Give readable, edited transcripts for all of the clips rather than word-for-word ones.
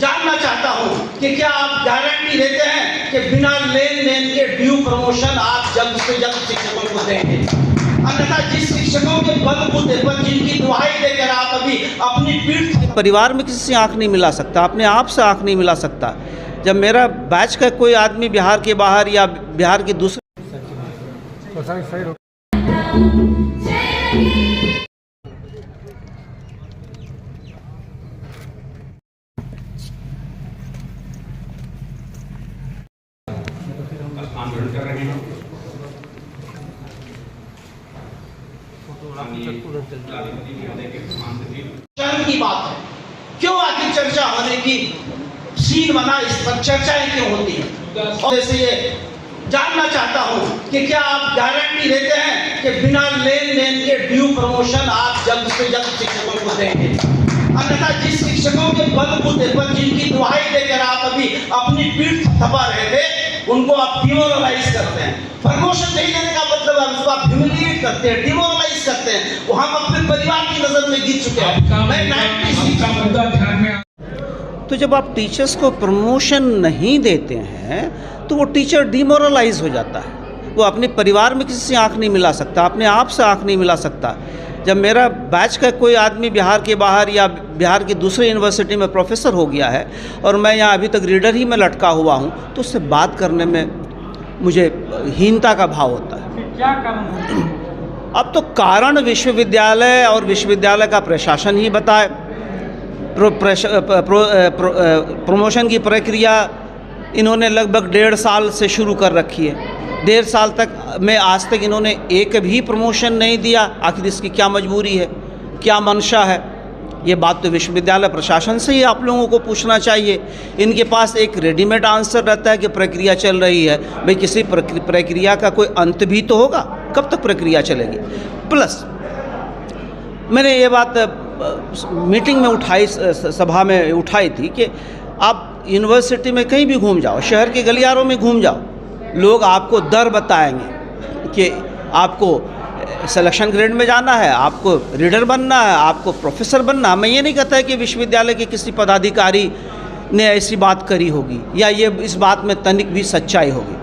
जानना चाहता हूं कि क्या आप गारंटी देते हैं कि बिना लेन देन के ड्यू प्रमोशन आप जल्द से जल्द शिक्षकों को देंगे? अन्यथा जिस शिक्षकों के बलबूते पर जिनकी दुहाई देकर आप अभी अपनी पीठ आंदोलन कर रहे हैं, शर्म की बात है। क्यों आखिर चर्चा होने की सीन बना, इस पर चर्चाएं क्यों होती है? और जैसे ये जानना चाहता हूं कि क्या आप गारंटी देते हैं कि बिना लेन देन के ड्यू प्रमोशन आप जल्द से जल्द शिक्षकों को देंगे? अन्यथा जिस शिक्षकों के बलबूते पर जिनकी दुहाई देकर आप अभी अपनी पीठ थपा रहे थे, उनको आप डिमोरलाइज करते हैं। प्रमोशन नहीं देने का मतलब है उसको आप ह्यूमिलिएट करते हैं, डिमोरलाइज करते हैं। वो हम अपने परिवार की नजर में गिर चुके हैं। मैं 90 तो जब आप टीचर्स को प्रमोशन नहीं देते हैं तो वो टीचर डिमोरलाइज हो जाता है। वो अपने परिवार में किसी से आंख नहीं मिला सकता, अपने आप से आंख नहीं मिला सकता। जब मेरा बैच का कोई आदमी बिहार के बाहर या बिहार की दूसरी यूनिवर्सिटी में प्रोफेसर हो गया है और मैं यहाँ अभी तक रीडर ही में लटका हुआ हूँ, तो उससे बात करने में मुझे हीनता का भाव होता है। क्या कारण? अब तो कारण विश्वविद्यालय और विश्वविद्यालय का प्रशासन ही बताए। प्रमोशन की प्रक्रिया इन्होंने लगभग 1.5 साल से शुरू कर रखी है। 1.5 साल तक में आज तक इन्होंने एक भी प्रमोशन नहीं दिया। आखिर इसकी क्या मजबूरी है, क्या मंशा है? ये बात तो विश्वविद्यालय प्रशासन से ही आप लोगों को पूछना चाहिए। इनके पास एक रेडीमेड आंसर रहता है कि प्रक्रिया चल रही है। भाई किसी प्रक्रिया का कोई अंत भी तो होगा, कब तक प्रक्रिया चलेगी? प्लस मैंने ये बात मीटिंग में उठाई, सभा में उठाई थी कि आप यूनिवर्सिटी में कहीं भी घूम जाओ, शहर के गलियारों में घूम जाओ, लोग आपको दर बताएंगे कि आपको सिलेक्शन ग्रेड में जाना है, आपको रीडर बनना है, आपको प्रोफेसर बनना है। मैं ये नहीं कहता है कि विश्वविद्यालय के किसी पदाधिकारी ने ऐसी बात करी होगी या ये इस बात में तनिक भी सच्चाई होगी,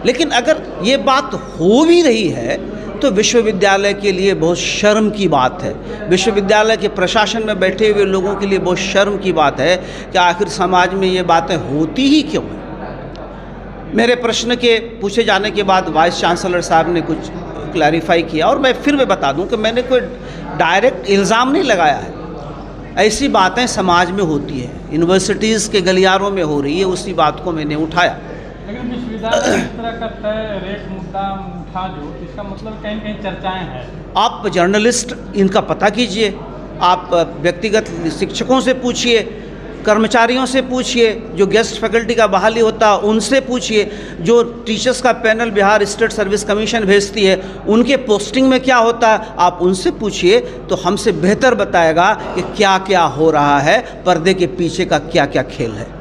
लेकिन अगर ये बात हो भी रही है तो विश्वविद्यालय के लिए बहुत शर्म की बात है। विश्वविद्यालय के प्रशासन में बैठे हुए लोगों के लिए बहुत शर्म की बात है कि आखिर समाज में ये बातें होती ही क्यों हैं। मेरे प्रश्न के पूछे जाने के बाद वाइस चांसलर साहब ने कुछ क्लैरिफाई किया और मैं फिर भी बता दूं कि मैंने कोई डायरेक्ट इल्ज़ाम नहीं लगाया है। ऐसी बातें समाज में होती है, यूनिवर्सिटीज़ के गलियारों में हो रही है, उसी बात को मैंने उठाया। लेकिन विश्वविद्यालय इस तरह का तय रेट मुद्दा उठा जो, इसका मतलब कहीं कहीं चर्चाएं हैं। आप जर्नलिस्ट इनका पता कीजिए, आप व्यक्तिगत शिक्षकों से पूछिए, कर्मचारियों से पूछिए, जो गेस्ट फैकल्टी का बहाली होता है उनसे पूछिए, जो टीचर्स का panel Bihar state service commission भेजती है उनके पोस्टिंग में क्या होता है आप उनसे पूछिए, तो हमसे बेहतर बताएगा कि क्या क्या हो रहा है, पर्दे के पीछे का क्या क्या खेल है।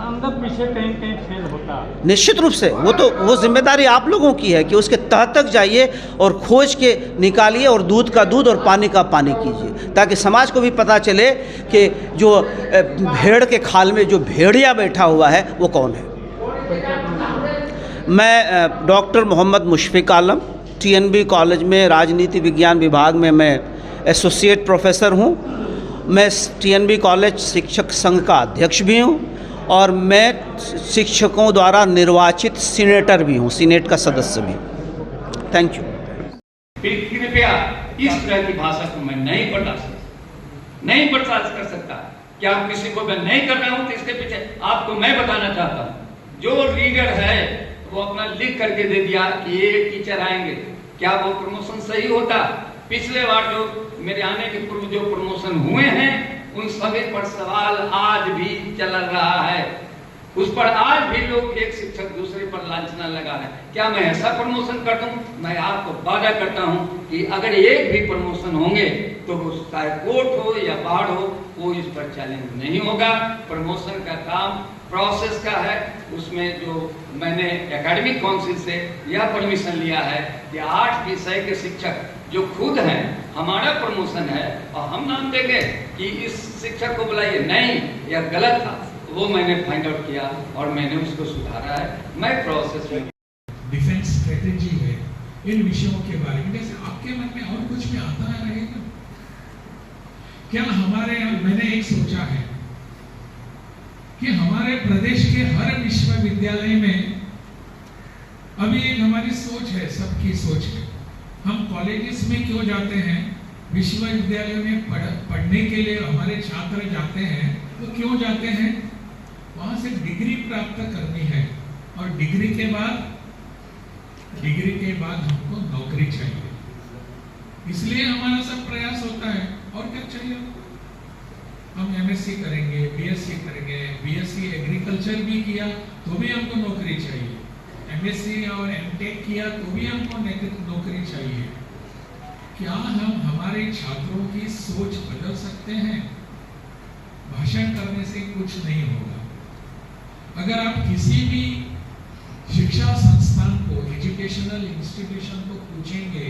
अंदर पीछे कहीं कहीं खेल होता है। निश्चित रूप से वो जिम्मेदारी आप लोगों की है कि उसके तह तक जाइए और खोज के निकालिए और दूध का दूध और पानी का पानी कीजिए, ताकि समाज को भी पता चले कि जो भेड़ के खाल में जो भेड़िया बैठा हुआ है वो कौन है। मैं डॉक्टर मोहम्मद मुशफिक आलम, TNB कॉलेज में राजनीति विज्ञान विभाग में मैं एसोसिएट प्रोफेसर हूँ। मैं TNB कॉलेज शिक्षक संघ का अध्यक्ष भी हूँ और मैं शिक्षकों द्वारा निर्वाचित सीनेटर भी हूँ, सीनेट का सदस्य भी। Thank you. कृपया इस तरह की भाषा को मैं नहीं बर्दाश्त कर सकता। क्या आप किसी को मैं नहीं कर रहा हूँ तो इसके पीछे आपको मैं बताना चाहता हूँ, जो लीडर है वो अपना लिख करके दे दिया कि ये टीचर आएंगे, क्या वो प्रमोशन सही होता? पिछले बार जो मेरे आने के पूर्व जो प्रमोशन हुए हैं उन सभी पर सवाल आज भी चल रहा है। उस पर आज भी लोग एक शिक्षक दूसरे पर लांछना लगा रहे हैं। क्या मैं ऐसा प्रमोशन कर दूं? मैं आपको वादा करता हूं कि अगर एक भी प्रमोशन होंगे तो चाहे कोर्ट हो या बाढ़ हो, वो इस पर चैलेंज नहीं होगा। प्रमोशन का काम प्रोसेस का है, उसमें जो मैंने एकेडमिक काउंसिल से यह परमिशन लिया है कि 8 विषय के शिक्षक जो खुद हैं, हमारा प्रमोशन है और हम नाम देंगे कि इस शिक्षक को बुलाइए, नहीं यह गलत था, वो मैंने फाइंड आउट किया और मैंने उसको सुधारा है। मैं प्रोसेस में डिफेंस स्ट्रेटेजी है, इन विषयों के बारे में जैसे आपके मन में और कुछ भी आता रहेगा क्या? हमारे यहाँ मैंने एक सोचा है कि हमारे प्रदेश के हर विश्वविद्यालय में अभी एक हमारी सोच है, सबकी सोच है, हम कॉलेजेस में क्यों जाते हैं, विश्वविद्यालय में पढ़ने के लिए हमारे छात्र जाते हैं, तो क्यों जाते हैं? वहां से डिग्री प्राप्त करनी है और डिग्री के बाद हमको नौकरी चाहिए, इसलिए हमारा सब प्रयास होता है। और क्या चाहिए? हम एमएससी करेंगे, बीएससी करेंगे, बीएससी एग्रीकल्चर भी किया तो भी हमको नौकरी चाहिए, एमएससी और एमटेक किया तो भी हमको नौकरी चाहिए। क्या हम हमारे छात्रों की सोच बदल सकते हैं? भाषण करने से कुछ नहीं होगा। अगर आप किसी भी शिक्षा संस्थान को, एजुकेशनल इंस्टीट्यूशन को पूछेंगे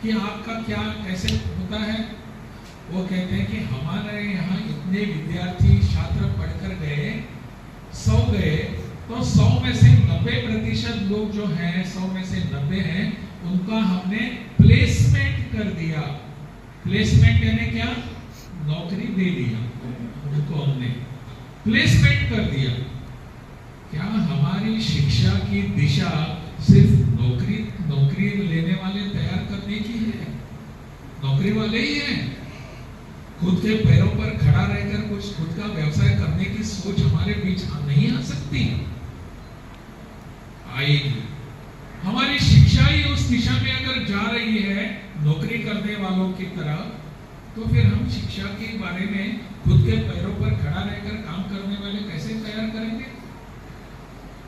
कि आपका क्या कैसे होता है, वो कहते हैं कि हमारे यहाँ इतने विद्यार्थी छात्र पढ़कर गए, 100 गए, तो 100 में से 90% लोग जो हैं, 100 में से 90 हैं, उनका हमने प्लेसमेंट कर दिया। प्लेसमेंट यानी क्या? नौकरी दे दिया उनको, हमने प्लेसमेंट कर दिया। क्या हमारी शिक्षा की दिशा सिर्फ नौकरी लेने वाले तैयार करने की है? नौकरी वाले ही हैं। खुद के पैरों पर खड़ा रहकर कुछ खुद का व्यवसाय करने की सोच हमारे बीच नहीं आ सकती? आएगी। हमारी शिक्षा ही उस दिशा में अगर जा रही है नौकरी करने वालों की तरह, तो फिर हम शिक्षा के बारे में खुद के पैरों पर खड़ा रहकर काम करने वाले कैसे तैयार करेंगे?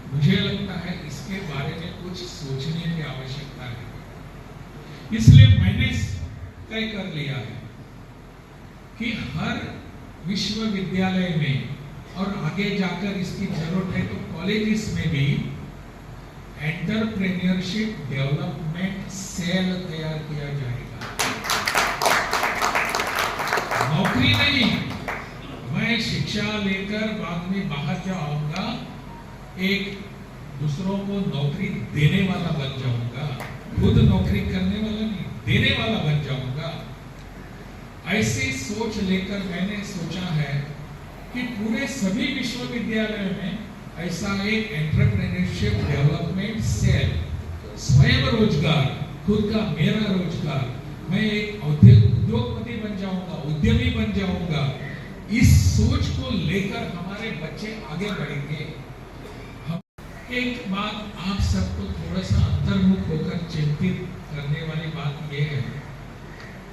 मुझे लगता है इसके बारे में कुछ सोचने की आवश्यकता है। इसलिए मैंने तय कर लिया है कि हर विश्वविद्यालय में और आगे जाकर इसकी जरूरत है तो कॉलेजेस में भी एंटरप्रेन्योरशिप डेवलपमेंट सेल तैयार किया जाएगा। नौकरी नहीं, मैं शिक्षा लेकर बाद में बाहर जो आऊंगा, एक दूसरों को नौकरी देने वाला बन जाऊंगा, खुद नौकरी करने वाला नहीं, देने वाला बन जाऊंगा। ऐसी सोच लेकर मैंने सोचा है कि पूरे सभी विश्वविद्यालयों में ऐसा एक एंटरप्रेन्योरशिप डेवलपमेंट सेल, स्वयं रोजगार, खुद का मेरा रोजगार, मैं एक उद्योगपति बन जाऊंगा, उद्यमी बन जाऊंगा, इस सोच को लेकर हमारे बच्चे आगे बढ़ेंगे। एक बात आप सबको थोड़ा सा अंतर्मुख होकर चिंतित करने वाली बात यह है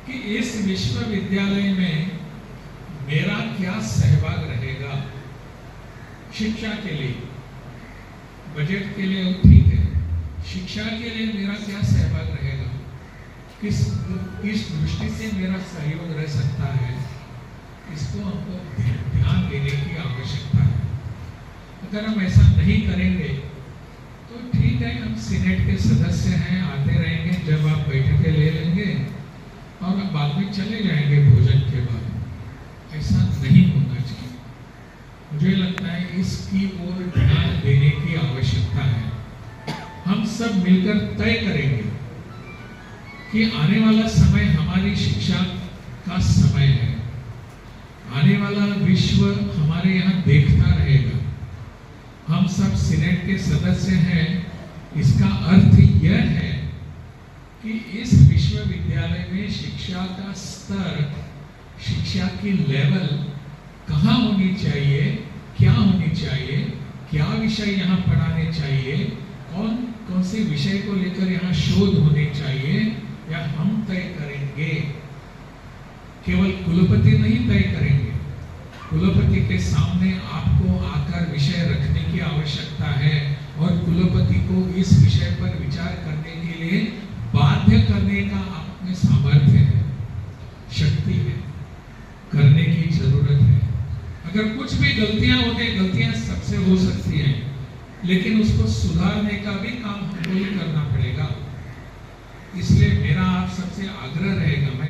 कि इस विश्वविद्यालय में मेरा क्या सहभाग रहेगा शिक्षा के लिए। बजट के लिए ठीक है, शिक्षा के लिए मेरा क्या सहभाग रहेगा, किस दृष्टि से मेरा सहयोग रह सकता है, इसको हमको ध्यान देने की आवश्यकता है। अगर हम ऐसा नहीं करेंगे तो ठीक है, हम सीनेट के सदस्य हैं, आते रहेंगे, जब आप बैठकें ले लेंगे और बाद में चले जाएंगे भोजन के बाद। ऐसा नहीं होना चाहिए। मुझे लगता है इसकी ओर ध्यान देने की आवश्यकता है। हम सब मिलकर तय करेंगे कि आने वाला समय हमारी शिक्षा का समय है, आने वाला विश्व हमारे यहाँ देखता रहेगा। हम सब सीनेट के सदस्य हैं, इसका अर्थ यह है कि इस विश्वविद्यालय में शिक्षा का स्तर, शिक्षा की लेवल कहाँ होनी चाहिए, क्या होनी चाहिए, क्या विषय यहाँ पढ़ाने चाहिए, कौन कौन से विषय को लेकर यहाँ शोध होने चाहिए, या हम तय करेंगे। केवल कुलपति नहीं तय करेंगे, कुलपति के सामने आपको आकर विषय रखने की आवश्यकता है और कुलपति को इस विषय पर विचार करने के लिए बाध्य करने का आप में सामर्थ्य है, शक्ति है, करने की जरूरत है। अगर कुछ भी गलतियां होती, गलतियां सबसे हो सकती हैं, लेकिन उसको सुधारने का भी काम हमको ही करना पड़ेगा। इसलिए मेरा आप सबसे आग्रह रहेगा, मैं